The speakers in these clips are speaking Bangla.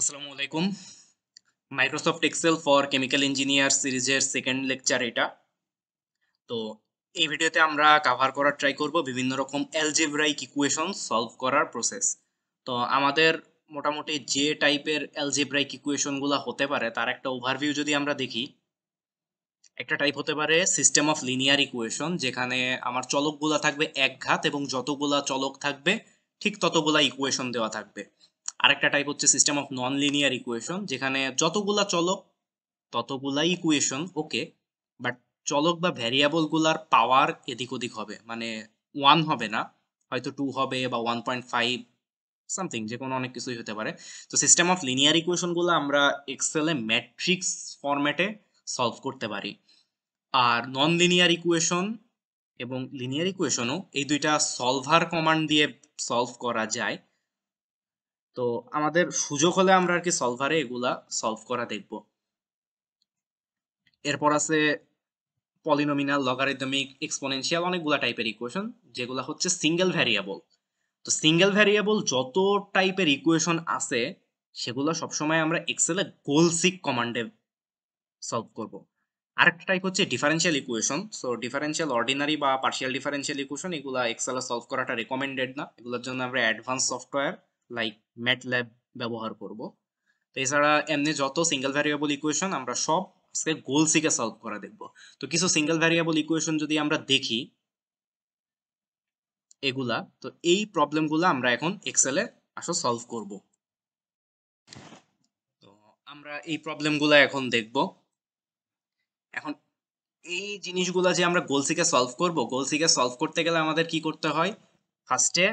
আসসালামু আলাইকুম। Microsoft Excel for chemical engineer সিরিজের সেকেন্ড লেকচার এটা। তো এই ভিডিওতে আমরা কভার করার ট্রাই করব বিভিন্ন রকম অ্যালজেব্রাইক ইকুয়েশন সলভ করার প্রসেস। তো আমাদের মোটামুটি যে টাইপের অ্যালজেব্রাইক ইকুয়েশনগুলো হতে পারে তার একটা ওভারভিউ যদি আমরা দেখি, একটা টাইপ হতে পারে সিস্টেম অফ লিনিয়ার ইকুয়েশন, যেখানে আমার চলকগুলা থাকবে একঘাত এবং যতগুলা চলক থাকবে ঠিক ততগুলা ইকুয়েশন দেওয়া থাকবে। আরেকটা টাইপ হচ্ছে system of non linear equation, যেখানে যতগুলা চলক ততগুলাই ইকুয়েশন ওকে, বাট চলক বা ভ্যারিয়েবল গুলার পাওয়ার এদিক ওদিক হবে, মানে ওয়ান হবে না, হয়তো টু হবে বা 1.5 সামথিং, যে কোনো অনেক কিছুই হতে পারে। তো সিস্টেম অফ লিনিয়ার ইকুয়েশন গুলো আমরা এক্সেলে ম্যাট্রিক্স ফরম্যাটে সলভ করতে পারি। আর নন লিনিয়ার ইকুয়েশন এবং লিনিয়ার ইকুয়েশনও এই দুইটা সলভার কমান্ড দিয়ে সলভ করা যায়। তো আমাদের সুযোগ হলে আমরা আর কি সলভারে এগুলা সলভ করা দেখব। এরপর আছে পলিনোমিনাল, লগারিদমিক, এক্সপোনেনশিয়াল, অনেকগুলা টাইপের ইকুয়েশন যেগুলা হচ্ছে সিঙ্গেল ভ্যারিয়েবল। তো সিঙ্গেল ভ্যারিয়েবল যত টাইপের ইকুয়েশন আছে সেগুলো সবসময় আমরা এক্সেলে গোলসিক কমান্ডে সলভ করব। আরেকটা টাইপ হচ্ছে differential equation. So differential ordinary বা পার্শিয়াল ডিফারেনশিয়াল ইকুয়েশন এগুলা এক্সেলে সলভ করাটা রেকমেন্ডেড না, এগুলোর জন্য আমরা অ্যাডভান্স সফটওয়্যার লাইক ম্যাটল্যাব ব্যবহার করব। তো এছাড়া এমনি যত সিঙ্গেল ভ্যারিয়েবল ইকুয়েশন আমরা সব গোল সিকে সলভ করা দেখব। তো কিছু সিঙ্গেল ভ্যারিয়েবল ইকুয়েশন যদি আমরা দেখি এগুলা, তো এই প্রবলেমগুলো আমরা এখন এক্সেলে আসলে সলভ করব। তো আমরা এই প্রবলেমগুলো এখন দেখব। এখন এই জিনিসগুলো যে আমরা গোলসিকে সলভ করব, গোলসিকে সলভ করতে গেলে আমাদের কি করতে হয়, ফার্স্টে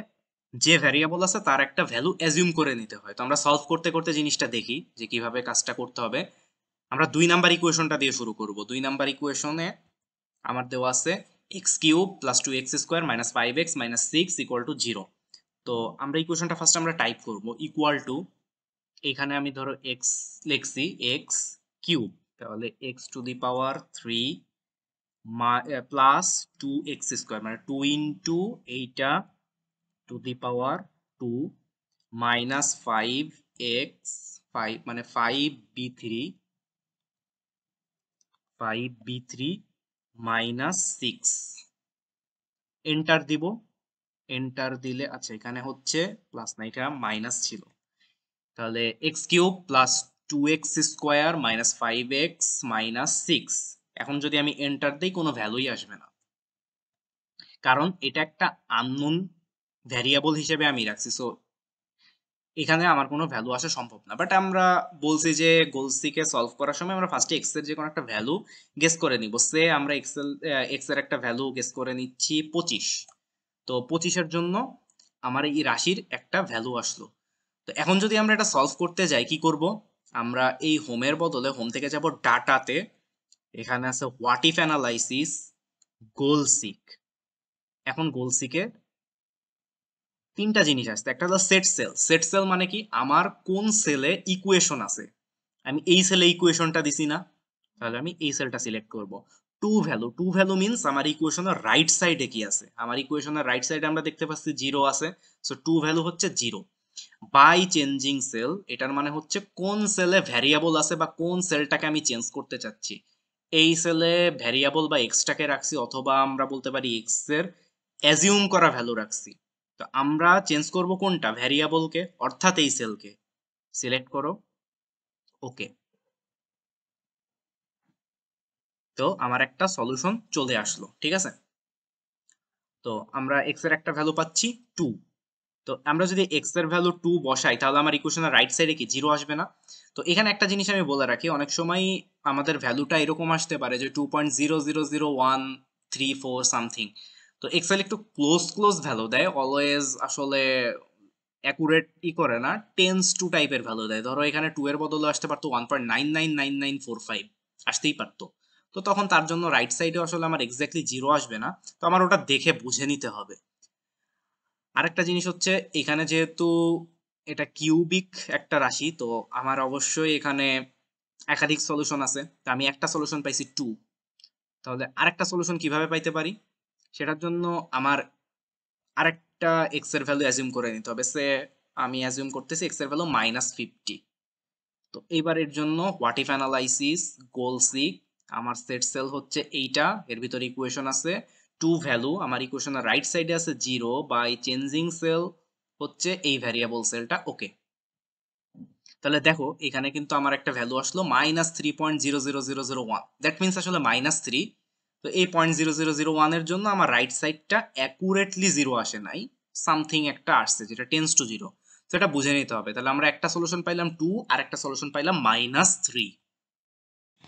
যে ভ্যারিয়েবল আছে তার একটা ভ্যালু অ্যাজিউম করে নিতে হয়। তো আমরা সলভ করতে করতে জিনিসটা দেখি যে কিভাবে কাজটা করতে হবে। আমরা 2 নাম্বার ইকুয়েশনটা দিয়ে শুরু করব। 2 নাম্বার ইকুয়েশনে আমার দেওয়া আছে x cube plus 2x² minus 5x minus 6 equal to 0। তো আমরা ইকুয়েশনটা ফার্স্ট আমরা টাইপ করব ইকুয়াল টু, এখানে আমি ধরো এক্স লিখছি, এক্স কিউব, তাহলে x to the power 3 plus 2x² মানে 2 ইন্টু এইটা to the power 2 minus 5x 5 মানে 5b3 মাইনাস 6। এন্টার দিব। এন্টার দিলে আচ্ছা এখানে হচ্ছে প্লাস না, এটা মাইনাস ছিল। তাহলে x cube plus 2x² minus 5x minus 6। এখন যদি আমি এন্টার দিই কোনো ভ্যালুই আসবে না, কারণ এটা একটা আননোন ভ্যারিয়েবল হিসেবে আমি রাখছি। সো এখানে আমার কোনো ভ্যালু আসা সম্ভব না। বাট আমরা বলছি যে গোলসিকে সলভ করার সময় আমরা ফার্স্টে এক্স এর যে কোনো একটা ভ্যালু গেস করে নিব। সে আমরা এক্স এর একটা ভ্যালু গেস করে নিচ্ছি 25। তো 25-এর জন্য আমার এই রাশির একটা ভ্যালু আসলো। তো এখন যদি আমরা এটা সলভ করতে যাই কি করব, আমরা এই হোমের বদলে হোম থেকে যাব ডাটাতে। এখানে আছে হোয়াট ইফ অ্যানালাইসিস গোলসিক। এখন গোলসিকে তিনটা জিনিস আসছে। একটা হলো সেট সেল। সেট সেল মানে কি, আমার কোন সেলে ইকুয়েশন আছে, আমি এই সেলে ইকুয়েশনটা দিছি না, তাহলে আমি এই সেলটা সিলেক্ট করব। Two value, two value means আমার ইকুয়েশনের রাইট সাইডে কি আছে, আমার ইকুয়েশনের রাইট সাইডে আমরা দেখতে পাচ্ছি 0 আছে। সো টু ভ্যালু হচ্ছে 0। বাই চেঞ্জিং সেল, এটার মানে হচ্ছে কোন সেলে ভ্যারিয়েবল আছে বা কোন সেলটাকে আমি চেঞ্জ করতে চাচ্ছি। এই সেলে ভ্যারিয়েবল বা এক্সটাকে রাখছি, অথবা আমরা বলতে পারি এক্স এর অ্যাজিউম করা ভ্যালু রাখছি। তো আমরা চেঞ্জ করব কোনটা, ভ্যারিয়েবলকে, অর্থাৎ এই সেলকে। সিলেক্ট করো, ওকে। তো আমার একটা সলিউশন চলে আসলো, ঠিক আছে। তো আমরা এক্স এর একটা ভ্যালু পাচ্ছি 2। তো আমরা যদি এক্স এর ভ্যালু 2 বসাই তাহলে আমার ইকুয়েশনের রাইট সাইডে কি 0 আসবে না। তো এখানে একটা জিনিস আমি বলে রাখি, অনেক সময় আমাদের ভ্যালুটা এরকম আসতে পারে যে 2.0000134 সামথিং। তো এক্সেল একটু ক্লোজ ক্লোজ ভ্যালু দেয়, অলওয়েজ আসলে অ্যাকুরেট করে না, টেন্স টু টাইপের ভ্যালু দেয়। ধরো এখানে 2 এর বদলে আসতে পারতো 1.999945, আসতেই পারতো। তো তখন তার জন্য রাইট সাইডে আসলে আমার এক্স্যাক্টলি 0 আসবে না। তো আমার ওটা দেখে বুঝে নিতে হবে। আরেকটা জিনিস হচ্ছে, এখানে যেহেতু এটা কিউবিক একটা রাশি, তো আমার অবশ্যই এখানে একাধিক সলিউশন আছে। তো আমি একটা সলিউশন পাইছি 2। তাহলে আরেকটা সলিউশন কিভাবে পাইতে পারি, সেটার জন্য আমার আরেকটা এক্স এর ভ্যালু অ্যাজিউম করে নিতে হবে। সে আমি অ্যাজিউম করতেছি এক্স এর ভ্যালু -50। তো এবারের জন্য what if analysis goal seek, আমার সেট সেল হচ্ছে এইটা, এর ভিতরে ইকুয়েশন আছে টু ভ্যালু, আমার ইকুয়েশনের রাইট সাইডে আছে 0 বাই চেঞ্জিং সেল হচ্ছে এই ভ্যারিয়েবল সেলটা। ওকে, তাহলে দেখো এখানে কিন্তু আমার একটা ভ্যালু আসলো -3.00001, দ্যাট মিনস আসলে -3। তো এই 0.0001 এর জন্য আমার রাইট সাইডটা অ্যাকুরেটলি 0 আসে নাই, সামথিং একটা আসছে যেটা টেন্স টু 0। তো এটা বুঝে নিতে হবে। তাহলে আমরা একটা সলিউশন পাইলাম 2 আর একটা সলিউশন পাইলাম -3।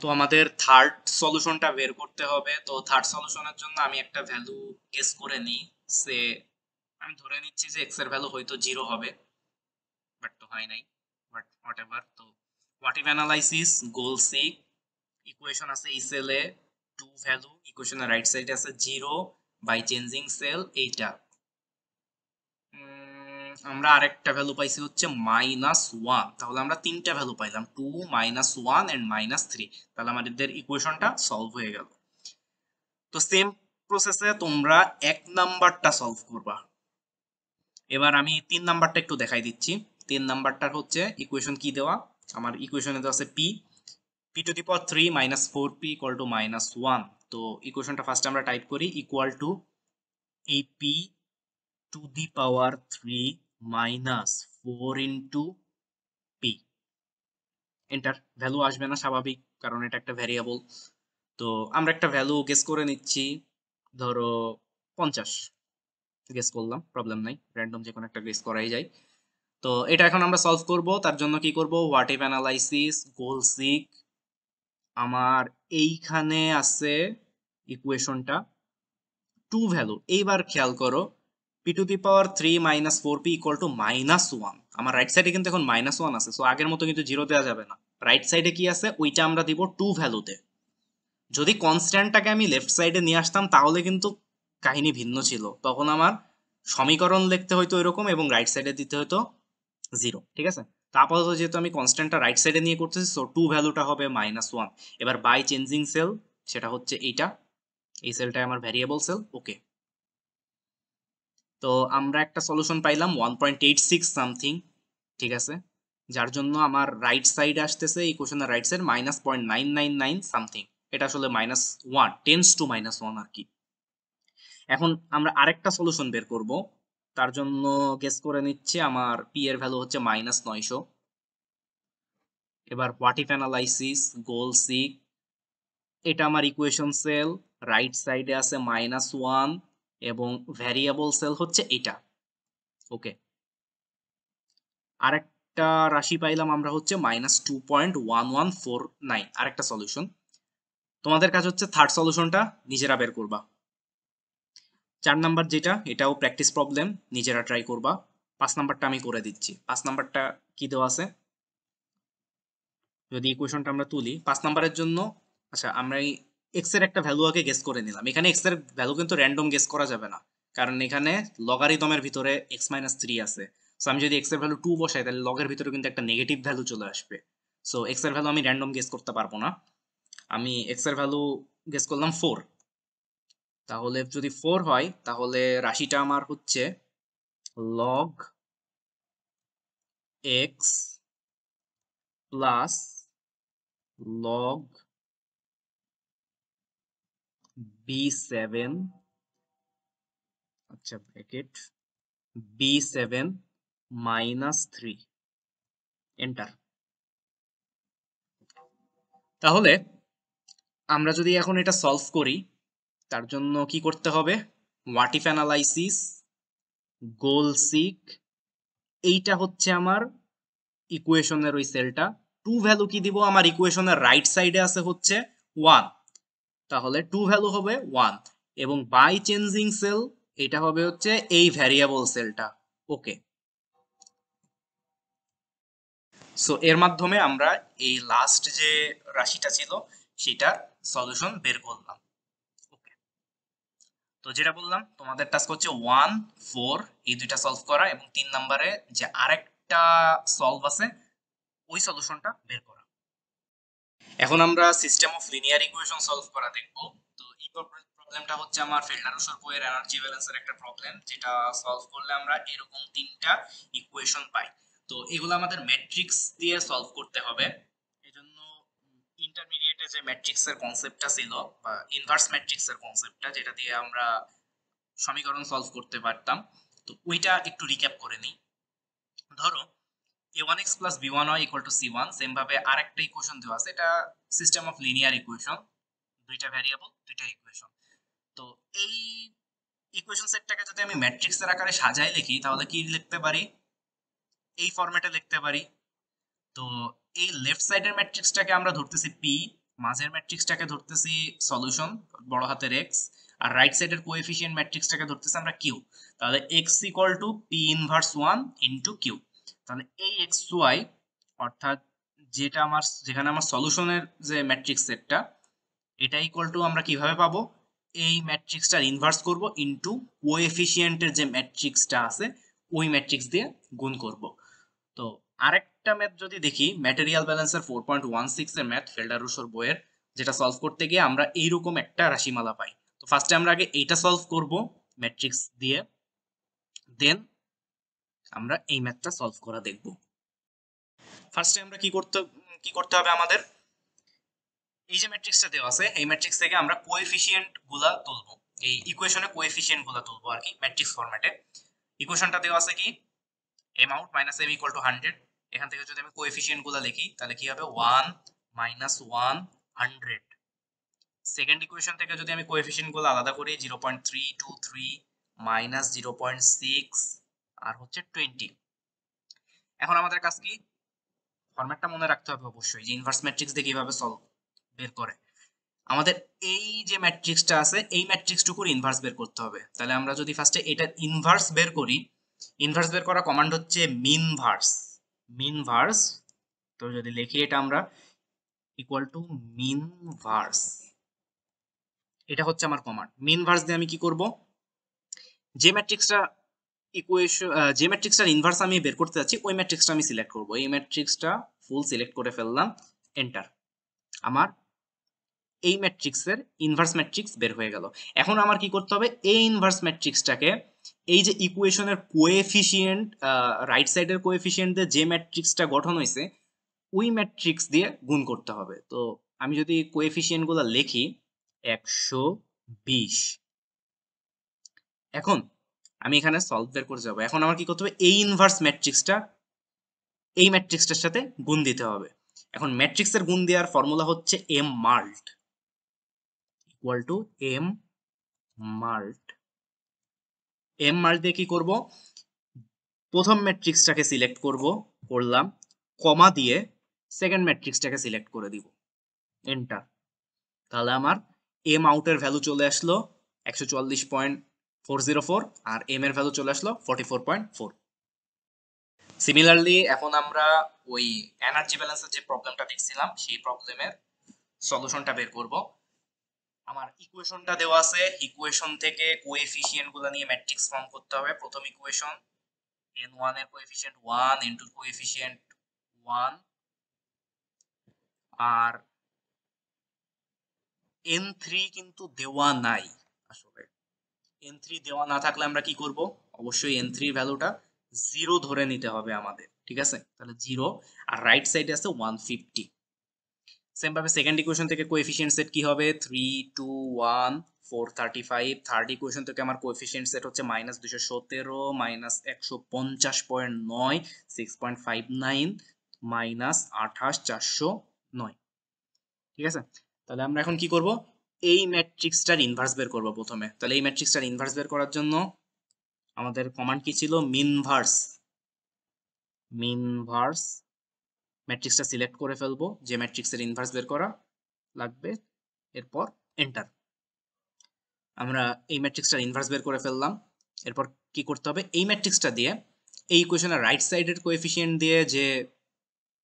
তো আমাদের থার্ড সলিউশনটা বের করতে হবে। তো থার্ড সলিউশনের জন্য আমি একটা ভ্যালু গেস করে নিই। সে আমি ধরে নিচ্ছি যে এক্স এর ভ্যালু হয়তো 0 হবে, বাট তো হয় নাই, বাট হোয়াট এভার। তো what if analysis goal seek, equation আছে এই সেলে টু ভ্যালু, ইকুয়েশনের রাইট সাইডে আছে 0 বাই চেঞ্জিং সেল এইটা। আমরা আরেকটা ভ্যালু পাইছি হচ্ছে -1, তাহলে আমরা তিনটা ভ্যালু পাইলাম 2 -1 এন্ড -3। তাহলে আমাদের ইকুয়েশনটা সলভ হয়ে গেল। তো সেম প্রসেসে তোমরা 1 নাম্বারটা সলভ করবা। এবার আমি 3 নাম্বারটা একটু দেখাই দিচ্ছি। 3 নাম্বারটার হচ্ছে ইকুয়েশন কি দেওয়া, আমার ইকুয়েশনে দেওয়া আছে p⁻³ - 4p = -1। তো ইকুয়েশনটা ফার্স্ট আমরা টাইপ করি, ইকুয়াল টু এই p⁻³ - 4 into p। Enter. Value আসবে না স্বাভাবিক, কারণ এটা একটা ভ্যারিয়েবল। তো আমরা একটা ভ্যালু গেস করে নিচ্ছি, ধরো 50 গেস করলাম, প্রবলেম নাই, র্যান্ডম যে কোনো একটা গেস করাই যায়। তো এটা এখন আমরা সলভ করব। তার জন্য কি করব, what if analysis goal seek, আমার এইখানে আছে ইকুয়েশনটা টু ভ্যালু। এইবার খেয়াল করো p⁻³ - 4p = -1। আমার রাইট সাইডে কিন্তু এখন -1 আছে, সো আগের মতো কিন্তু 0 দেওয়া যাবে না। রাইট সাইডে কি আছে ওইটা আমরা দিব টু ভ্যালুতে। যদি কনস্ট্যান্টটাকে আমি লেফট সাইডে নিয়ে আসতাম তাহলে কিন্তু কাহিনী ভিন্ন ছিল, তখন আমার সমীকরণ লিখতে হইতো এরকম এবং রাইট সাইডে দিতে হতো 0। ঠিক আছে, তো আপাতত যেহেতু আমি কনস্ট্যান্টটা রাইট সাইডে নিয়ে করতেছি, সো টু ভ্যালুটা হবে -1। এবার বাই চেঞ্জিং সেল, সেটা হচ্ছে এইটা, এই সেলটাই আমার ভ্যারিয়েবল সেল। ওকে, তো আমরা একটা সলিউশন পাইলাম 1.86 সামথিং। ঠিক আছে, যার জন্য আমার রাইট সাইডে আসতেছে ইকুয়েশনের রাইট সাইড -0.999 সামথিং। এটা আসলে -1 টেন্স টু -1 আর কি। এখন আমরা আরেকটা সলিউশন বের করব। তার জন্য গেস করে নিচ্ছে আমার পি এর ভ্যালু হচ্ছে -900। এবার what if analysis goal seek, এটা আমার ইকুয়েশন সেল, রাইট সাইডে আছে -1 এবং ভ্যারিয়েবল সেল হচ্ছে এটা। ওকে, আরেকটা রাশি পাইলাম আমরা হচ্ছে -2.1149, আরেকটা সলিউশন। তোমাদের কাজ হচ্ছে থার্ড সলিউশনটা নিজেরা বের করবা। 4 নাম্বার যেটা, এটাও প্র্যাকটিস প্রবলেম, নিজেরা ট্রাই করবা। 5 নাম্বারটা আমি করে দিচ্ছি। 5 নাম্বারটা কি দেওয়া আছে, যদি ইকুয়েশনটা আমরা তুলি 5 নাম্বারের জন্য। আচ্ছা, আমরা এই এক্স এর একটা ভ্যালু আগে গেস করে নিলাম। এখানে এক্স এর ভ্যালু কিন্তু র্যান্ডম গেস করা যাবে না, কারণ এখানে লগারিদমের ভিতরে x-3 আছে। সো আমি যদি এক্স এর ভ্যালু 2 বসাই তাহলে লগের ভিতরে কিন্তু একটা নেগেটিভ ভ্যালু চলে আসবে। সো এক্স এর ভ্যালু আমি র্যান্ডম গেস করতে পারবো না। আমি এক্স এর ভ্যালু গেস করলাম 4। তাহলে যদি 4 হয় তাহলে রাশিটা আমার হচ্ছে log x plus log b7, আচ্ছা ব্র্যাকেট b7 -3, এন্টার। তাহলে আমরা যদি এখন এটা সলভ করি, তার জন্য কি করতে হবে, what if analysis goal seek, এইটা হচ্ছে আমার ইকুয়েশনের ওই সেলটা। টু ভ্যালু কি দিব, আমার ইকুয়েশনের রাইট সাইডে আছে হচ্ছে 1, তাহলে টু ভ্যালু হবে 1 এবং বাই চেঞ্জিং সেল এটা হবে হচ্ছে এই ভ্যারিয়েবল সেলটা। ওকে, সো এর মাধ্যমে আমরা এই লাস্ট যে রাশিটা ছিল সেটার সলিউশন বের করলাম। ওকে, তো যেটা বললাম তোমাদের টাস্ক হচ্ছে 1, 4 এই দুইটা সলভ করা এবং 3 নাম্বারে যে আরেকটা সলভ আছে ওই সলিউশনটা বের করা। এখন আমরা system of linear equation solve করা দেখব। তো এই প্রবলেমটা হচ্ছে আমার ফেল্ডার-রুসোর-কোয়ের এনার্জি ব্যালেন্সের একটা প্রবলেম, যেটা সলভ করলে আমরা এরকম তিনটা ইকুয়েশন পাই। তো এগুলো আমাদের ম্যাট্রিক্স দিয়ে সলভ করতে হবে। এজন্য ইন্টারমিডিয়েটে যে ম্যাট্রিক্সের কনসেপ্টটা ছিল বা ইনভার্স ম্যাট্রিক্সের কনসেপ্টটা, যেটা দিয়ে আমরা সমীকরণ সলভ করতে পারতাম, তো ওইটা একটু রিক্যাপ করে নিই। ধরো a1x plus b1y equal to c1, same ভাবে আরেকটা ইকুয়েশন দেওয়া আছে, এটা সিস্টেম অফ লিনিয়ার ইকুয়েশন, দুইটা ভ্যারিয়েবল দুইটা ইকুয়েশন। তো এই ইকুয়েশন সেটটাকে যদি আমি ম্যাট্রিক্সের আকারে সাজাই লিখি তাহলে কি লিখতে পারি, এই ফরম্যাটে লিখতে পারি। তো এই লেফট সাইডের ম্যাট্রিক্সটাকে আমরা ধরতেছি পি, মাঝের ম্যাট্রিক্সটাকে ধরতেছি সলিউশন বড় হাতের এক্স, আর রাইট সাইডের কোএফিসিয়েন্ট ম্যাট্রিক্সটাকে ধরতেছি আমরা কিউ। তাহলে X equal to P inverse 1 into Q. তাহলে এই এক্স ওয়াই অর্থাৎ যেটা আমার, যেখানে আমার সলিউশনের যে ম্যাট্রিক্স সেটটা, এটা ইকুয়াল টু আমরা কিভাবে পাবো, এই ম্যাট্রিক্সটার ইনভার্স করব ইনটু কোএফিসিয়েন্টের যে ম্যাট্রিক্সটা আছে ওই ম্যাট্রিক্স দিয়ে গুণ করব। তো আরেকটা ম্যাথ যদি দেখি, ম্যাটেরিয়াল ব্যালেন্সের 4.16 এর ম্যাথ ফেল্ডার রুশোর বইয়ের, যেটা সলভ করতে গিয়ে আমরা এইরকম একটা রাশিমালা পাই। তো ফার্স্টে আমরা আগে এইটা সলভ করব ম্যাট্রিক্স দিয়ে, দেন আমরা এই ম্যাথটা সলভ করা দেখব। ফার্স্টে আমরা কি করতে হবে আমাদের, এই যে ম্যাট্রিক্সটা দেওয়া আছে এই ম্যাট্রিক্স থেকে আমরা কোএফিসিয়েন্ট গুলা তুলবো, এই ইকুয়েশনে কোএফিসিয়েন্ট গুলা তুলবো আর কি ম্যাট্রিক্স ফরম্যাটে। ইকুয়েশনটা দেওয়া আছে কি, m out minus m equal to 100। এখান থেকে যদি আমি কোএফিসিয়েন্ট গুলা লিখি তাহলে কি হবে 1 minus 1 100। সেকেন্ড ইকুয়েশন থেকে যদি আমি কোএফিসিয়েন্ট গুলো আলাদা করি 0.323 মাইনাস 0.6 আর হচ্ছে 20। এখন আমাদের কাজ কি, ফরম্যাটটা মনে রাখতে হবে অবশ্যই, যে ইনভার্স ম্যাট্রিক্স দিয়ে কিভাবে সলভ বের করে। আমাদের এই যে ম্যাট্রিক্সটা আছে এই ম্যাট্রিক্সটুকুর ইনভার্স বের করতে হবে। তাহলে আমরা যদি ফার্স্টে এটার ইনভার্স বের করি, ইনভার্স বের করা কমান্ড হচ্ছে মিনভার্স। মিনভার্স, তো যদি লিখি এটা আমরা ইকুয়াল টু মিনভার্স, এটা হচ্ছে আমার কমান্ড। মিনভার্স দিয়ে আমি কি করব, যে ম্যাট্রিক্সটা ইকুয়েশন, যে ম্যাট্রিক্সটার ইনভার্স আমি বের করতে যাচ্ছি ওই ম্যাট্রিক্সটা আমি সিলেক্ট করব। এই ম্যাট্রিক্সটা ফুল সিলেক্ট করে ফেললাম, এন্টার। আমার এই ম্যাট্রিক্সের ইনভার্স ম্যাট্রিক্স বের হয়ে গেল। এখন আমার কি করতে হবে, এই ইনভার্স ম্যাট্রিক্সটাকে এই যে ইকুয়েশনের কোএফিসিয়েন্ট, রাইট সাইডের কোএফিসিয়েন্ট দিয়ে যে ম্যাট্রিক্সটা গঠন হয়েছে ওই ম্যাট্রিক্স দিয়ে গুণ করতে হবে। তো আমি যদি কোএফিসিয়েন্ট গুলো লিখি 120। এখন আমি এখানে সলভ বের করে যাব। এখন আমার কি করতে হবে, এই ইনভার্স ম্যাট্রিক্সটা এই ম্যাট্রিক্সটার সাথে গুণ দিতে হবে। এখন ম্যাট্রিক্সের গুণ দেওয়ার ফর্মুলা হচ্ছে এম মাল্ট ইকুয়াল টু এম মাল্ট। এম মাল্ট দিয়ে কি করব, প্রথম ম্যাট্রিক্সটাকে সিলেক্ট করলাম, কমা দিয়ে সেকেন্ড ম্যাট্রিক্সটাকে সিলেক্ট করে দিব, এন্টার। তাহলে আমার এম আউটের ভ্যালু চলে আসলো 144.404 আর এম এর ভ্যালু চলে আসলো 44.4। সিমিলারলি এখন আমরা ওই এনার্জি ব্যালেন্সের যে প্রবলেমটা দেখছিলাম সেই প্রবলেমের সলিউশনটা বের করব। আমার ইকুয়েশনটা দেওয়া আছে, ইকুয়েশন থেকে কোএফিসিয়েন্ট গুলো নিয়ে ম্যাট্রিক্স ফর্ম করতে হবে। প্রথম ইকুয়েশন n1 এর কোএফিসিয়েন্ট 1, n2 এর কোএফিসিয়েন্ট 1, আর n3 কিন্তু দেওয়া নাই। আসলে n3 দেওয়া না থাকলে আমরা কি করব, অবশ্যই n3 ভ্যালুটা 0 ধরে নিতে হবে আমাদের, ঠিক আছে। তাহলে 0, আর রাইট সাইডে আছে 150। সেম ভাবে সেকেন্ড ইকুয়েশন থেকে কোএফিসিয়েন্ট সেট কি হবে, 3 2 1 435। থার্ড ইকুয়েশন থেকে আমার কোএফিসিয়েন্ট সেট হচ্ছে -217 -150.9 6.59 -28 409, ঠিক আছে। তাহলে আমরা এখন কি করব, এই ম্যাট্রিক্সটার ইনভার্স বের করব প্রথমে। তাহলে এই ম্যাট্রিক্সটার ইনভার্স বের করার জন্য আমাদের কমান্ড কি ছিল, মিনভার্স। মিনভার্স ম্যাট্রিক্সটা সিলেক্ট করে ফেলবো যে ম্যাট্রিক্সের ইনভার্স বের করা লাগবে, এরপর এন্টার। আমরা এই ম্যাট্রিক্সটার ইনভার্স বের করে ফেললাম। এরপর কি করতে হবে, এই ম্যাট্রিক্সটা দিয়ে এই ইকুয়েশনের রাইট সাইডের কোএফিসিয়েন্ট দিয়ে যে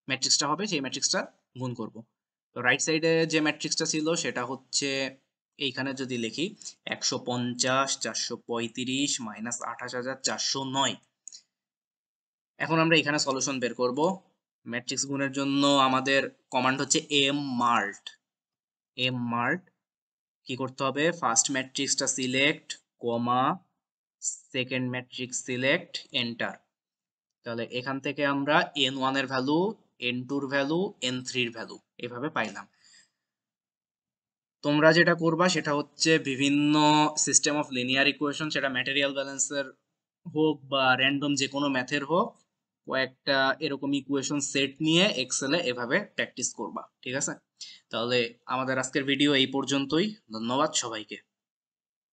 ম্যাট্রিক্সটা হবে সেই ম্যাট্রিক্সটা গুণ করব। তো রাইট সাইডে যে ম্যাট্রিক্সটা ছিল সেটা হচ্ছে, এইখানে যদি লিখি 150 435 -28409। এখন আমরা এখানে সলিউশন বের করব। ম্যাট্রিক্স গুণের জন্য আমাদের কমান্ড হচ্ছে এম মাল্ট। এম মাল্ট কি করতে হবে, ফার্স্ট ম্যাট্রিক্সটা সিলেক্ট, কমা, সেকেন্ড ম্যাট্রিক্স সিলেক্ট, এন্টার। তাহলে এখান থেকে আমরা n1 এর ভ্যালু, n2 এর ভ্যালু, n3 এর ভ্যালু এভাবে পাইলাম। তোমরা যেটা করবা সেটা হচ্ছে বিভিন্ন সিস্টেম অফ লিনিয়ার ইকুয়েশন, সেটা ম্যাটেরিয়াল ব্যালেন্সের হোক বা র্যান্ডম যে কোনো ম্যাথের হোক, কয়েকটা এরকম ইকুয়েশন সেট নিয়ে এক্সেলে এভাবে প্র্যাকটিস করবা, ঠিক আছে? তাহলে আমাদের আজকের ভিডিও এই পর্যন্তই। ধন্যবাদ সবাইকে।